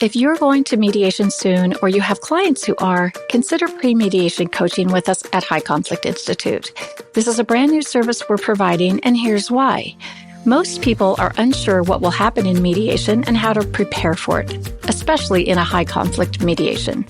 If you're going to mediation soon or you have clients who are, consider pre-mediation coaching with us at High Conflict Institute. This is a brand new service we're providing, and here's why. Most people are unsure what will happen in mediation and how to prepare for it, especially in a high conflict mediation.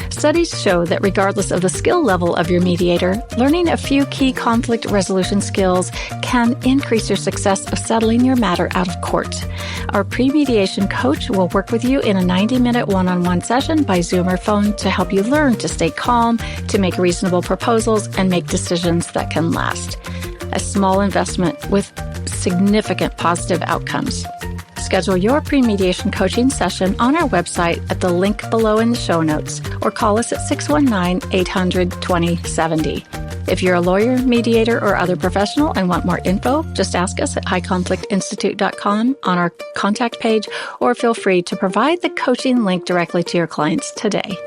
Studies show that regardless of the skill level of your mediator, learning a few key conflict resolution skills can increase your success of settling your matter out of court. Our pre-mediation coach will work with you in a 90-minute one-on-one session by Zoom or phone to help you learn to stay calm, to make reasonable proposals, and make decisions that can last. A small investment with significant positive outcomes. Schedule your pre-mediation coaching session on our website at the link below in the show notes or call us at 619-800-2070. If you're a lawyer, mediator, or other professional and want more info, just ask us at highconflictinstitute.com on our contact page, or feel free to provide the coaching link directly to your clients today.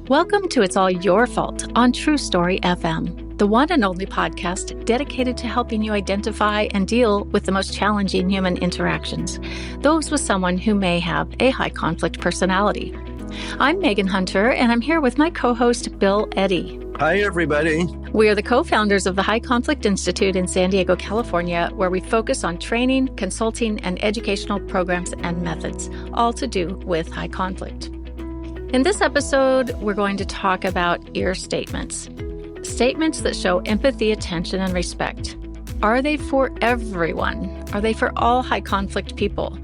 Welcome to It's All Your Fault on True Story FM, the one and only podcast dedicated to helping you identify and deal with the most challenging human interactions, those with someone who may have a high conflict personality. I'm Megan Hunter, and I'm here with my co-host, Bill Eddy. Hi, everybody. We are the co-founders of the High Conflict Institute in San Diego, California, where we focus on training, consulting, and educational programs and methods, all to do with high conflict. In this episode, we're going to talk about ear statements. Statements that show empathy, attention, and respect. Are they for everyone? Are they for all high conflict people?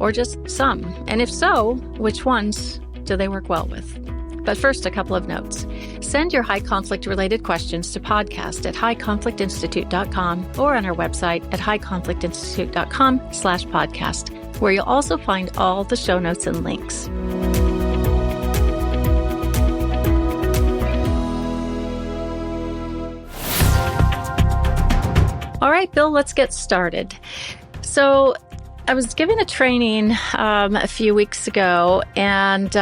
Or just some? And if so, which ones do they work well with? But first, a couple of notes. Send your high conflict related questions to podcast at highconflictinstitute.com or on our website at highconflictinstitute.com/podcast, where you'll also find all the show notes and links. All right, Bill, let's get started. So I was giving a training a few weeks ago and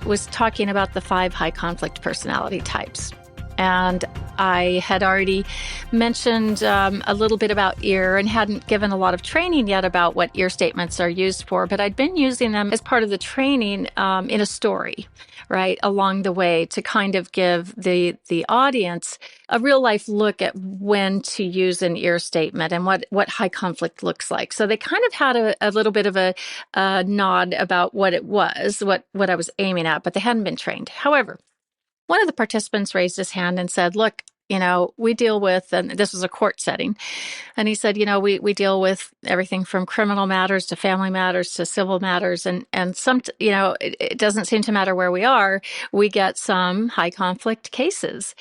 was talking about the 5 high conflict personality types. And I had already mentioned a little bit about ear and hadn't given a lot of training yet about what ear statements are used for, but I'd been using them as part of the training in a story, right, along the way to kind of give the audience a real life look at when to use an ear statement and what high conflict looks like. So they kind of had a little bit of a nod about what it was, what I was aiming at, but they hadn't been trained. However, one of the participants raised his hand and said, look, we deal with, and this was a court setting, and he said, we deal with everything from criminal matters to family matters to civil matters, and some, it doesn't seem to matter where we are, we get some high conflict cases.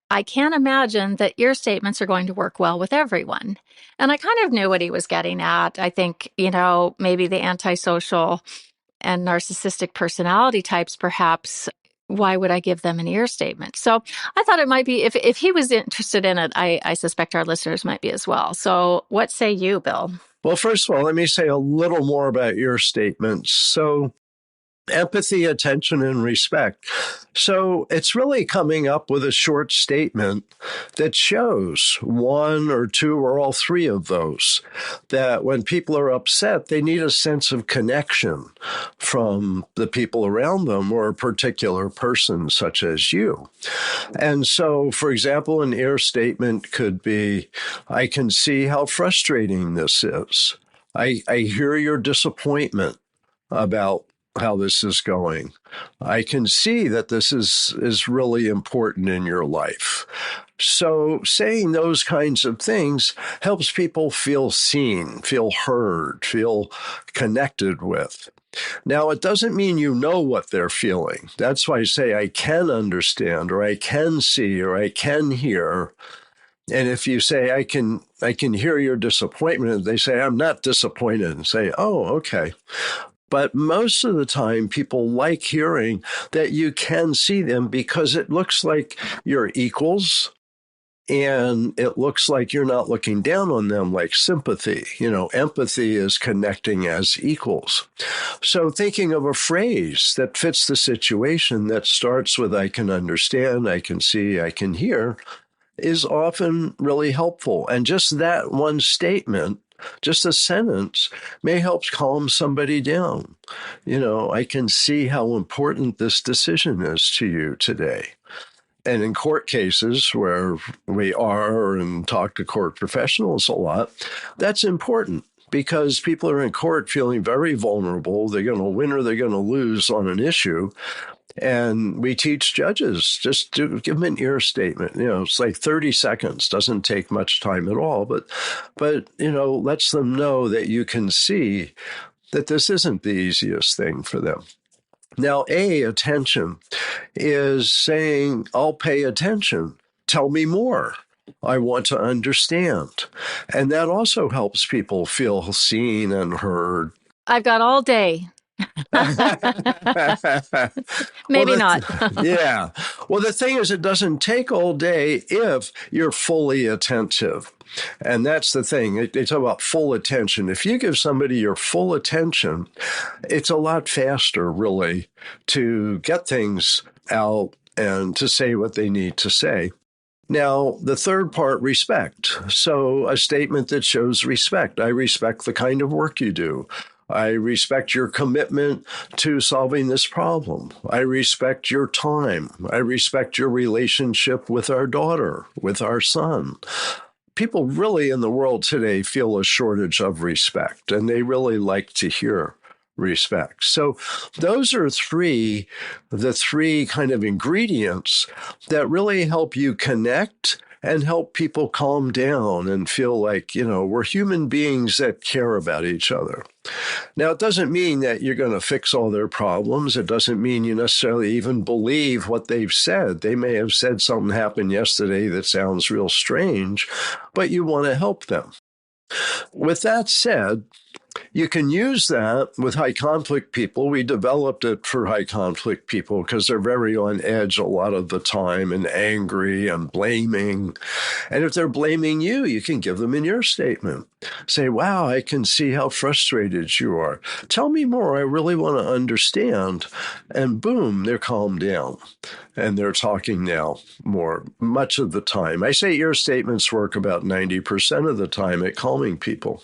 I can't imagine that ear statements are going to work well with everyone. And I kind of knew what he was getting at. I think, maybe the antisocial and narcissistic personality types, perhaps, why would I give them an ear statement? So I thought it might be, if he was interested in it, I suspect our listeners might be as well. So what say you, Bill? Well, first of all, let me say a little more about ear statements. So empathy, attention, and respect. So it's really coming up with a short statement that shows one or two or all three of those, that when people are upset, they need a sense of connection from the people around them or a particular person such as you. And so, for example, an ear statement could be, I can see how frustrating this is. I hear your disappointment about how this is going. I can see that this is really important in your life. So saying those kinds of things helps people feel seen, feel heard, feel connected with. Now, it doesn't mean you know what they're feeling. That's why I say I can understand, or I can see, or I can hear. And if you say, I can hear your disappointment, and they say, I'm not disappointed, and say, oh, okay. But most of the time, people like hearing that you can see them because it looks like you're equals, and it looks like you're not looking down on them like sympathy. Empathy is connecting as equals. So thinking of a phrase that fits the situation that starts with I can understand, I can see, I can hear, is often really helpful. And just that one statement, just a sentence, may help calm somebody down. I can see how important this decision is to you today. And in court cases where we are and talk to court professionals a lot, that's important because people are in court feeling very vulnerable. They're going to win or they're going to lose on an issue. And we teach judges just to give them an ear statement. It's like 30 seconds, doesn't take much time at all, but lets them know that you can see that this isn't the easiest thing for them. Now, attention is saying, I'll pay attention. Tell me more. I want to understand. And that also helps people feel seen and heard. I've got all day. Maybe not. Yeah. Well, the thing is, it doesn't take all day if you're fully attentive. And that's the thing. They talk about full attention. If you give somebody your full attention, it's a lot faster, really, to get things out and to say what they need to say. Now, the third part, respect. So a statement that shows respect. I respect the kind of work you do. I respect your commitment to solving this problem. I respect your time. I respect your relationship with our daughter, with our son. People really in the world today feel a shortage of respect, and they really like to hear respect. So those are the three kind of ingredients that really help you connect and help people calm down and feel like, we're human beings that care about each other. Now, it doesn't mean that you're going to fix all their problems. It doesn't mean you necessarily even believe what they've said. They may have said something happened yesterday that sounds real strange, but you want to help them. With that said, you can use that with high conflict people. We developed it for high conflict people because they're very on edge a lot of the time and angry and blaming. And if they're blaming you, you can give them in your statement. Say, wow, I can see how frustrated you are. Tell me more. I really want to understand. And boom, they're calmed down. And they're talking now more, much of the time. I say your statements work about 90% of the time at calming people.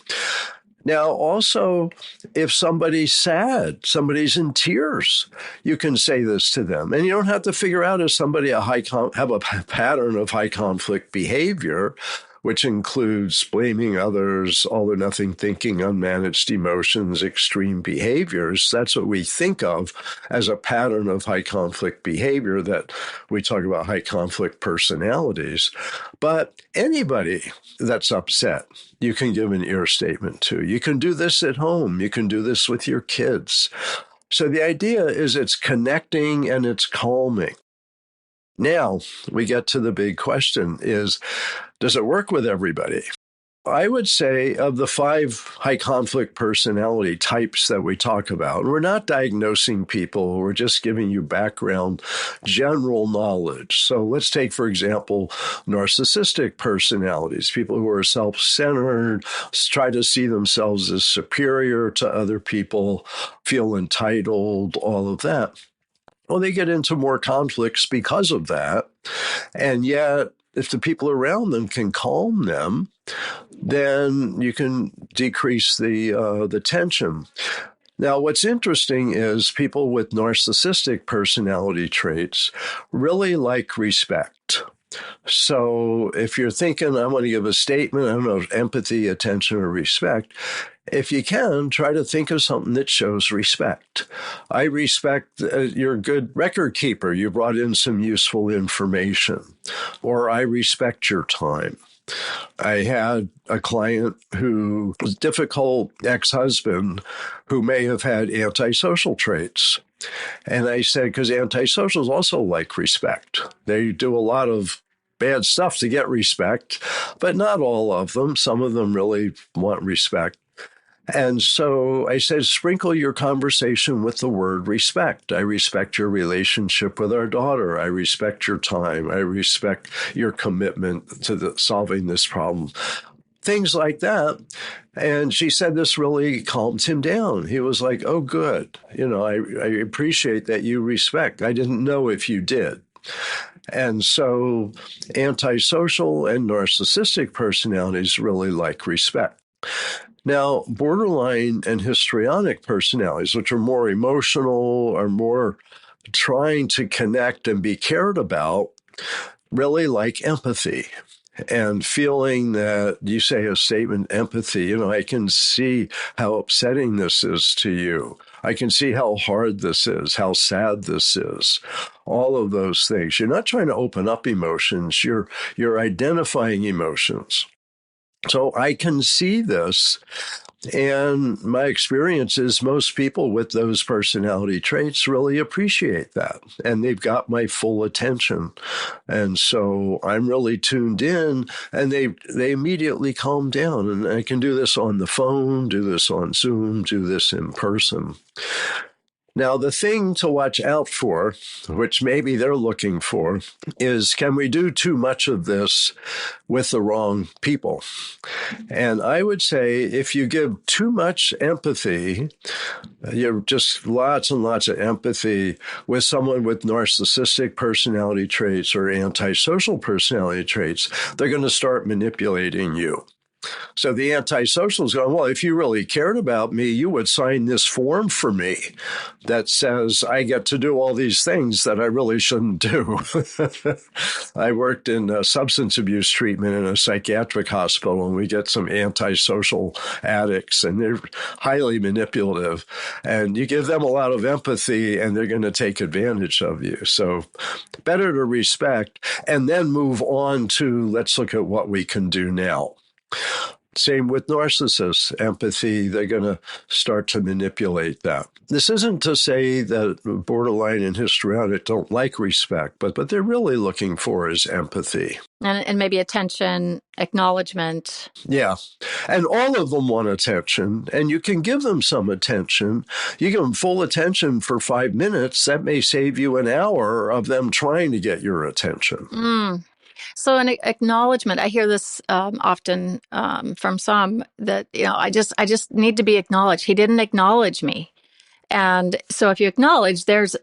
Now, also, if somebody's sad, somebody's in tears, you can say this to them. And you don't have to figure out if somebody have a pattern of high conflict behavior, which includes blaming others, all or nothing thinking, unmanaged emotions, extreme behaviors. That's what we think of as a pattern of high conflict behavior that we talk about high conflict personalities. But anybody that's upset, you can give an ear statement to. You can do this at home. You can do this with your kids. So the idea is it's connecting and it's calming. Now we get to the big question is, does it work with everybody? I would say of the 5 high conflict personality types that we talk about, we're not diagnosing people, we're just giving you background, general knowledge. So let's take, for example, narcissistic personalities, people who are self-centered, try to see themselves as superior to other people, feel entitled, all of that. Well, they get into more conflicts because of that. And yet, if the people around them can calm them, then you can decrease the tension. Now, what's interesting is people with narcissistic personality traits really like respect. So if you're thinking, I want to give a statement, I don't know, empathy, attention, or respect, if you can, try to think of something that shows respect. I respect you're a good record keeper. You brought in some useful information. Or I respect your time. I had a client who was a difficult ex-husband who may have had antisocial traits. And I said, because antisocials also like respect. They do a lot of bad stuff to get respect, but not all of them. Some of them really want respect. And so I said, sprinkle your conversation with the word respect. I respect your relationship with our daughter. I respect your time. I respect your commitment to solving this problem. Things like that. And she said this really calmed him down. He was like, oh, good. I appreciate that you respect. I didn't know if you did. And so antisocial and narcissistic personalities really like respect. Now, borderline and histrionic personalities, which are more emotional, are more trying to connect and be cared about, really like empathy. And feeling that you say a statement, empathy, I can see how upsetting this is to you. I can see how hard this is, how sad this is, all of those things. You're not trying to open up emotions. You're identifying emotions. So I can see this. And my experience is most people with those personality traits really appreciate that. And they've got my full attention. And so I'm really tuned in, and they immediately calm down. And I can do this on the phone, do this on Zoom, do this in person. Now, the thing to watch out for, which maybe they're looking for, is can we do too much of this with the wrong people? And I would say if you give too much empathy, you're just lots and lots of empathy with someone with narcissistic personality traits or antisocial personality traits, they're going to start manipulating you. So the antisocial is going, well, if you really cared about me, you would sign this form for me that says I get to do all these things that I really shouldn't do. I worked in substance abuse treatment in a psychiatric hospital, and we get some antisocial addicts, and they're highly manipulative. And you give them a lot of empathy, and they're going to take advantage of you. So better to respect and then move on to let's look at what we can do now. Same with narcissists, empathy, they're going to start to manipulate that. This isn't to say that borderline and histrionic don't like respect, but what they're really looking for is empathy. And maybe attention, acknowledgement. Yeah. And all of them want attention, and you can give them some attention. You give them full attention for 5 minutes. That may save you an hour of them trying to get your attention. So an acknowledgement, I hear this often from some that, I just need to be acknowledged. He didn't acknowledge me. And so if you acknowledge, there's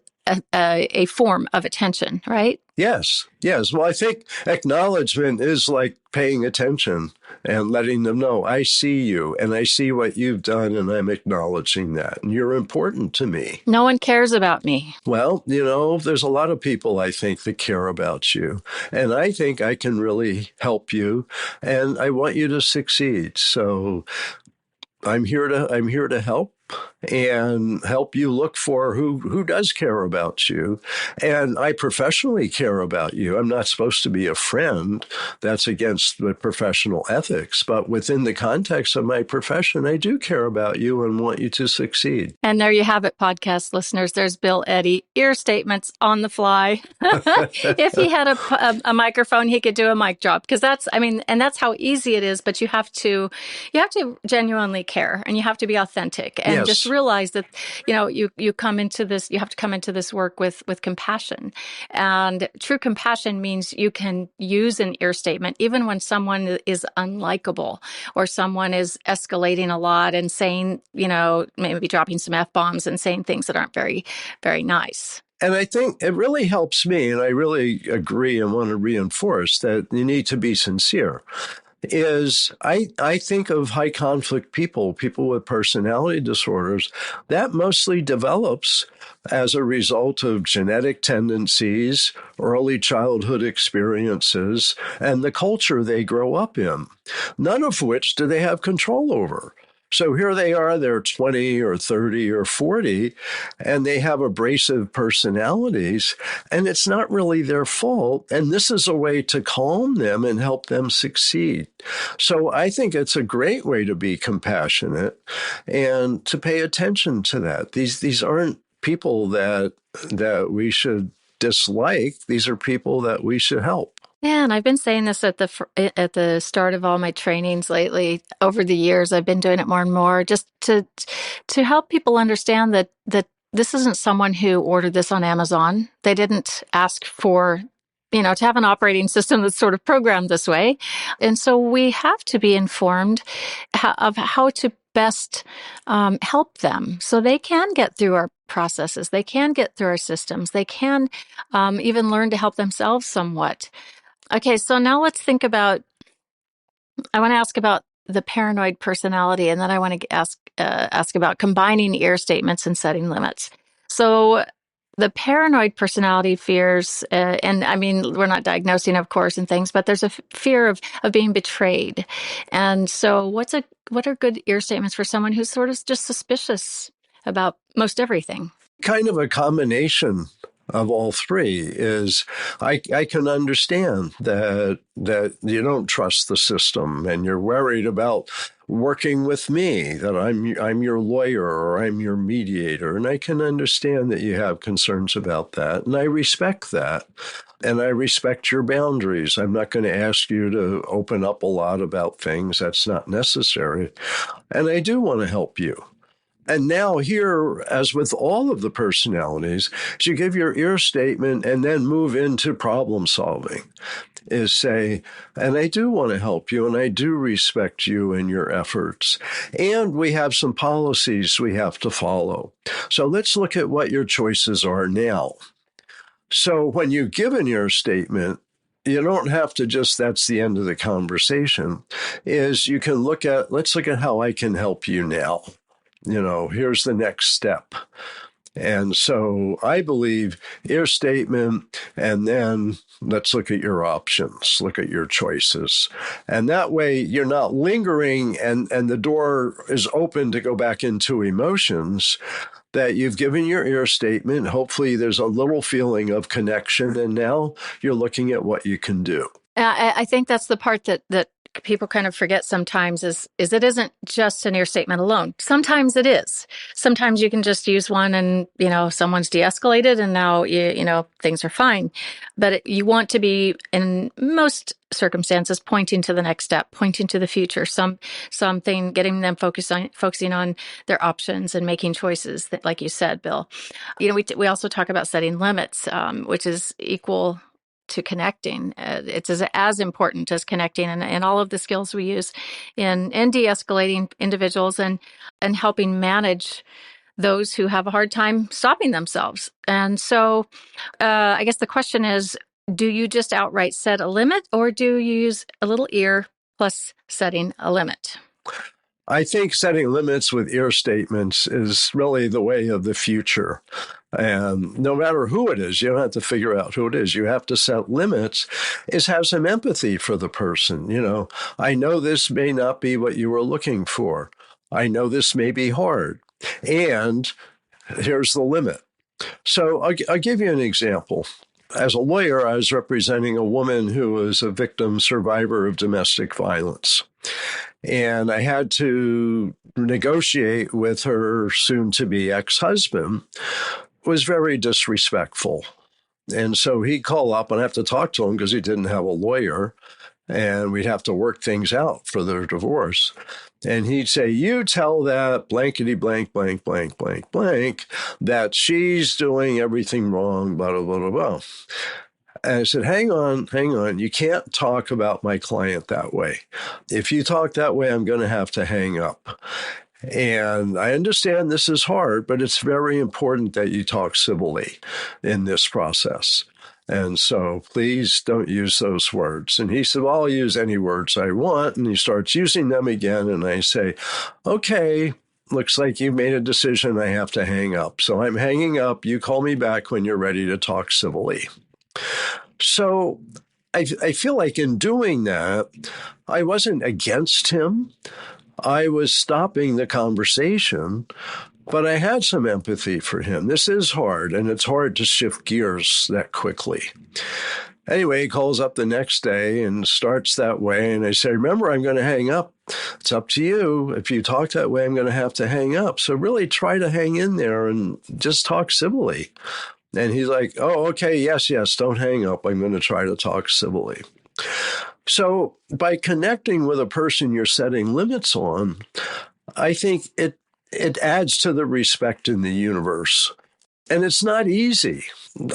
a form of attention, right? Yes. Well, I think acknowledgement is like paying attention and letting them know, I see you and I see what you've done and I'm acknowledging that. And you're important to me. No one cares about me. Well, there's a lot of people, I think, that care about you. And I think I can really help you. And I want you to succeed. So I'm here to help and help you look for who does care about you. And I professionally care about you. I'm not supposed to be a friend. That's against the professional ethics. But within the context of my profession, I do care about you and want you to succeed. And there you have it, podcast listeners. There's Bill Eddy, ear statements on the fly. If he had a microphone, he could do a mic drop, because that's how easy it is. But you have to genuinely care, and you have to be authentic, and just realize that, you come into this, you have to come into this work with compassion. And true compassion means you can use an ear statement even when someone is unlikable or someone is escalating a lot and saying, maybe dropping some F-bombs and saying things that aren't very, very nice. And I think it really helps me, and I really agree and want to reinforce that you need to be sincere. I think of high conflict people with personality disorders, that mostly develops as a result of genetic tendencies, early childhood experiences, and the culture they grow up in, none of which do they have control over. So here they are, they're 20 or 30 or 40, and they have abrasive personalities, and it's not really their fault. And this is a way to calm them and help them succeed. So I think it's a great way to be compassionate and to pay attention to that. These aren't people that we should dislike. These are people that we should help. Yeah, and I've been saying this at the start of all my trainings lately. Over the years, I've been doing it more and more, just to help people understand that this isn't someone who ordered this on Amazon. They didn't ask for, to have an operating system that's sort of programmed this way. And so we have to be informed of how to best help them so they can get through our processes. They can get through our systems. They can even learn to help themselves somewhat. Okay, so now let's think about, I want to ask about the paranoid personality, and then I want to ask about combining ear statements and setting limits. So the paranoid personality fears, and I mean, we're not diagnosing, of course, and things, but there's a fear of being betrayed. And so what are good ear statements for someone who's sort of just suspicious about most everything? Kind of a combination of all three is I can understand that you don't trust the system and you're worried about working with me, that I'm your lawyer or I'm your mediator. And I can understand that you have concerns about that. And I respect that. And I respect your boundaries. I'm not going to ask you to open up a lot about things. That's not necessary. And I do want to help you. And now here, as with all of the personalities, you give your ear statement and then move into problem solving. Is say, and I do want to help you, and I do respect you and your efforts. And we have some policies we have to follow. So let's look at what your choices are now. So when you give an ear statement, you don't have to just, that's the end of the conversation, is you can let's look at how I can help you now. Here's the next step. And so I believe ear statement, and then let's look at your options, look at your choices. And that way you're not lingering and the door is open to go back into emotions, that you've given your ear statement. Hopefully there's a little feeling of connection, and now you're looking at what you can do. I think that's the part that people kind of forget sometimes is it isn't just an ear statement alone. Sometimes it is. Sometimes you can just use one and, someone's de-escalated and now, things are fine. But you want to be, in most circumstances, pointing to the next step, pointing to the future, something, getting them focusing on their options and making choices that, like you said, Bill. We also talk about setting limits, which is equal to connecting. It's as important as connecting, and all of the skills we use in de-escalating individuals and helping manage those who have a hard time stopping themselves. And so I guess the question is, do you just outright set a limit, or do you use a little ear plus setting a limit? I think setting limits with ear statements is really the way of the future. And no matter who it is, you don't have to figure out who it is. You have to set limits, is have some empathy for the person. I know this may not be what you were looking for. I know this may be hard. And here's the limit. So I'll give you an example. As a lawyer, I was representing a woman who was a victim survivor of domestic violence. And I had to negotiate with her soon-to-be ex-husband, who was very disrespectful. And so he'd call up and I have to talk to him because he didn't have a lawyer, and we'd have to work things out for their divorce. And he'd say, you tell that blankety blank, blank, blank, blank, blank, that she's doing everything wrong, blah, blah, blah, blah, blah. And I said, hang on. You can't talk about my client that way. If you talk that way, I'm going to have to hang up. And I understand this is hard, but it's very important that you talk civilly in this process. And so please don't use those words. And he said, well, I'll use any words I want. And he starts using them again. And I say, okay, looks like you made a decision. I have to hang up. So I'm hanging up. You call me back when you're ready to talk civilly. So I feel like in doing that, I wasn't against him. I was stopping the conversation, but I had some empathy for him. This is hard, and it's hard to shift gears that quickly. Anyway, he calls up the next day and starts that way. And I say, remember, I'm going to hang up. It's up to you. If you talk that way, I'm going to have to hang up. So really try to hang in there and just talk civilly. And he's like, oh, okay, yes, don't hang up. I'm going to try to talk civilly. So by connecting with a person you're setting limits on, I think it adds to the respect in the universe. And it's not easy.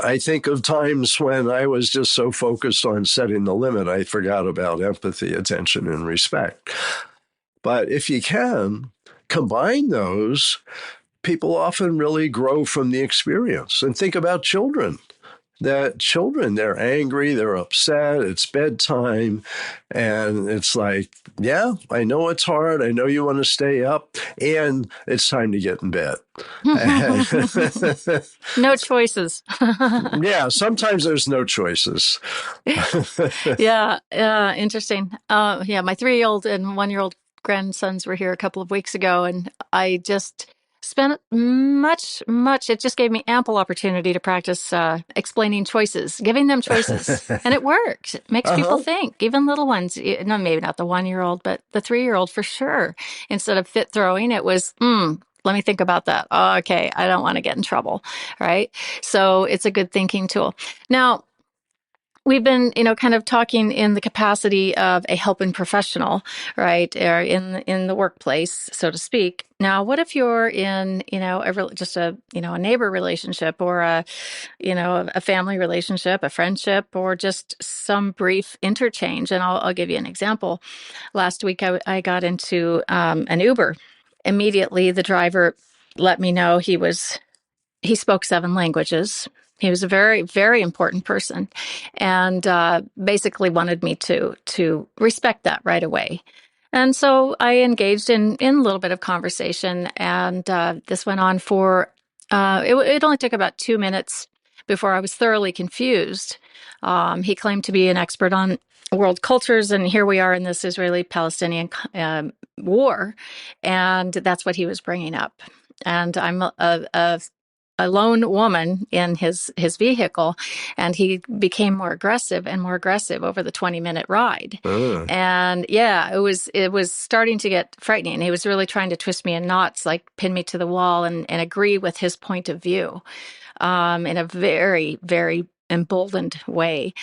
I think of times when I was just so focused on setting the limit, I forgot about empathy, attention, and respect. But if you can combine those, people often really grow from the experience. And think about children. That children, they're angry, they're upset, it's bedtime, and it's like, yeah, I know it's hard, I know you want to stay up, and it's time to get in bed. No choices. Yeah, sometimes there's no choices. Yeah, interesting. Yeah, my 3-year-old and 1-year-old grandsons were here a couple of weeks ago, and I just spent much. It just gave me ample opportunity to practice explaining choices, giving them choices, and it worked. It makes people think, even little ones. No, maybe not the 1-year-old, but the 3-year-old for sure. Instead of fit throwing, it was, let me think about that. Oh, okay, I don't want to get in trouble, right? So it's a good thinking tool. Now, we've been, kind of talking in the capacity of a helping professional, right, or in the workplace, so to speak. Now, what if you're in, a neighbor relationship, or a family relationship, a friendship, or just some brief interchange? And I'll give you an example. Last week, I got into an Uber. Immediately, the driver let me know he spoke 7 languages. He was a very, very important person, and basically wanted me to respect that right away. And so I engaged in a little bit of conversation, and this went on for, it only took about 2 minutes before I was thoroughly confused. He claimed to be an expert on world cultures, and here we are in this Israeli-Palestinian war, and that's what he was bringing up. And I'm a lone woman in his vehicle, and he became more aggressive and more aggressive over the 20-minute ride. And yeah, it was starting to get frightening. He was really trying to twist me in knots, like pin me to the wall and agree with his point of view in a very, very emboldened way.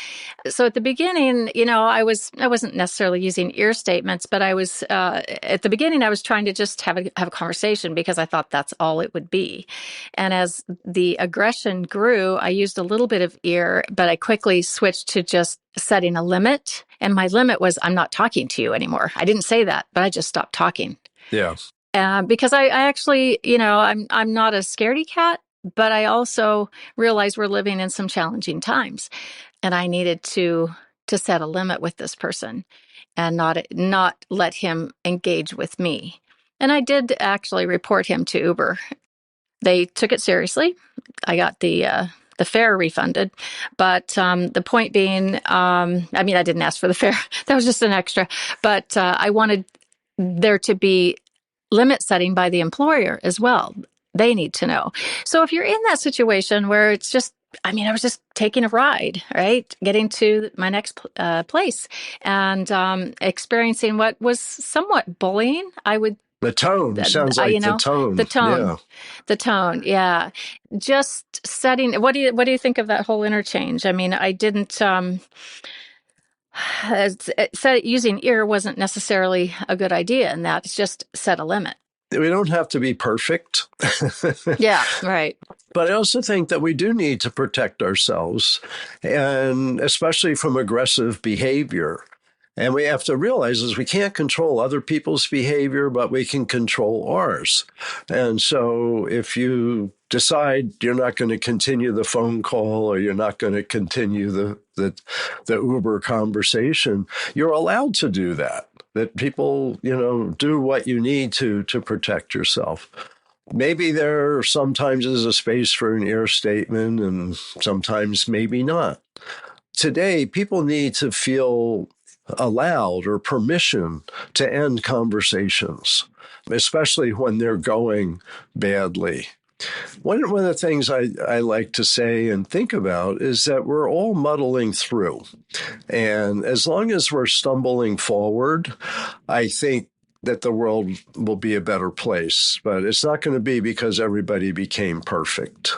So at the beginning, I wasn't necessarily using ear statements, but I was at the beginning I was trying to just have a conversation, because I thought that's all it would be. And as the aggression grew, I used a little bit of ear, but I quickly switched to just setting a limit. And my limit was, I'm not talking to you anymore. I didn't say that, but I just stopped talking. Yeah. Because I actually, I'm not a scaredy cat, but I also realize we're living in some challenging times, and I needed to set a limit with this person and not let him engage with me. And I did actually report him to Uber. They took it seriously. I got the fare refunded, but the point being, I didn't ask for the fare. That was just an extra. But I wanted there to be limit setting by the employer as well. They need to know. So if you're in that situation where it's just, I was just taking a ride, right? Getting to my next place and experiencing what was somewhat bullying, The tone sounds like the tone. The tone. Yeah. The tone. Yeah. Just setting. What do you think of that whole interchange? I didn't. Using ear wasn't necessarily a good idea, and that's just set a limit. We don't have to be perfect. Yeah, right. But I also think that we do need to protect ourselves, and especially from aggressive behavior. And we have to realize is we can't control other people's behavior, but we can control ours. And so if you decide you're not going to continue the phone call, or you're not going to continue the Uber conversation, you're allowed to do that. That people, do what you need to protect yourself. Maybe there sometimes is a space for an ear statement, and sometimes maybe not. Today, people need to feel allowed or permission to end conversations, especially when they're going badly. One of the things I like to say and think about is that we're all muddling through. And as long as we're stumbling forward, I think that the world will be a better place. But it's not going to be because everybody became perfect.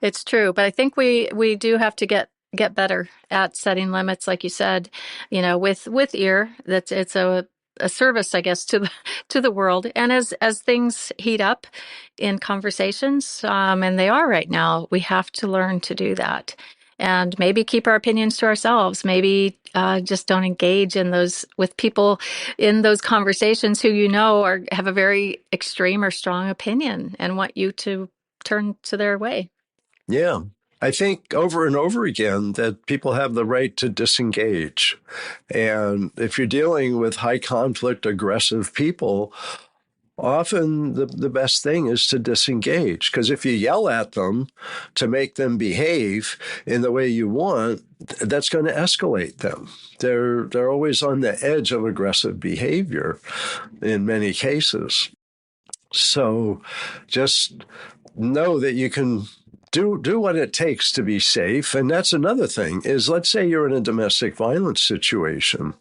It's true. But I think we do have to get better at setting limits, like you said, with ear. That's it's a service, I guess, to the world. And as things heat up in conversations, and they are right now, we have to learn to do that. and maybe keep our opinions to ourselves. Maybe just don't engage in those with people in those conversations who have a very extreme or strong opinion and want you to turn to their way. Yeah. I think over and over again that people have the right to disengage. And if you're dealing with high conflict, aggressive people, often the best thing is to disengage, because if you yell at them to make them behave in the way you want, that's going to escalate them. They're always on the edge of aggressive behavior in many cases. So just know that you can do what it takes to be safe. And that's another thing is, let's say you're in a domestic violence situation.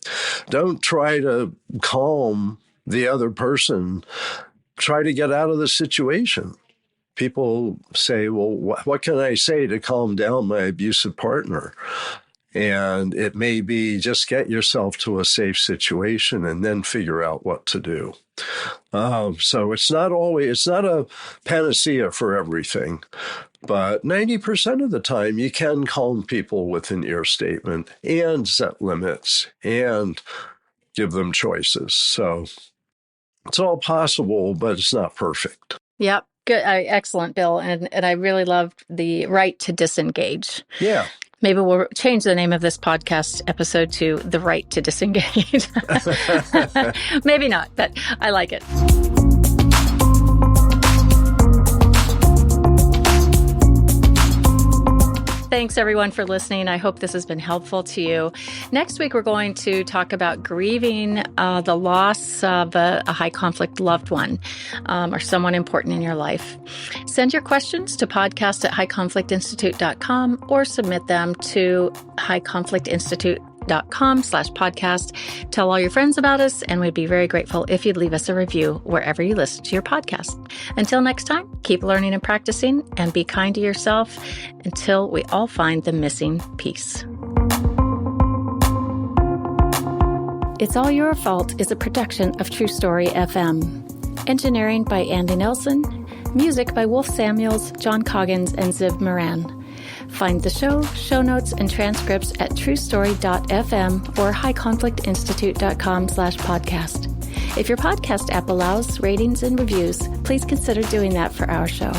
Don't try to calm the other person. Try to get out of the situation. People say, well, what can I say to calm down my abusive partner? And it may be just get yourself to a safe situation and then figure out what to do. So it's not a panacea for everything, but 90% of the time you can calm people with an ear statement and set limits and give them choices. So it's all possible, but it's not perfect. Yep. Good. Excellent, Bill. And I really loved the right to disengage. Yeah. Maybe we'll change the name of this podcast episode to The Right to Disengage. Maybe not, but I like it. Thanks, everyone, for listening. I hope this has been helpful to you. Next week, we're going to talk about grieving the loss of a high conflict loved one or someone important in your life. Send your questions to podcast@highconflictinstitute.com or submit them to highconflictinstitute.com/podcast. Tell all your friends about us, and we'd be very grateful if you'd leave us a review wherever you listen to your podcast. Until next time, keep learning and practicing, and be kind to yourself until we all find the missing piece. It's All Your Fault is a production of True Story FM. Engineering by Andy Nelson. Music by Wolf Samuels, John Coggins, and Ziv Moran. Find the show notes, and transcripts at truestory.fm or highconflictinstitute.com/podcast. If your podcast app allows ratings and reviews, please consider doing that for our show.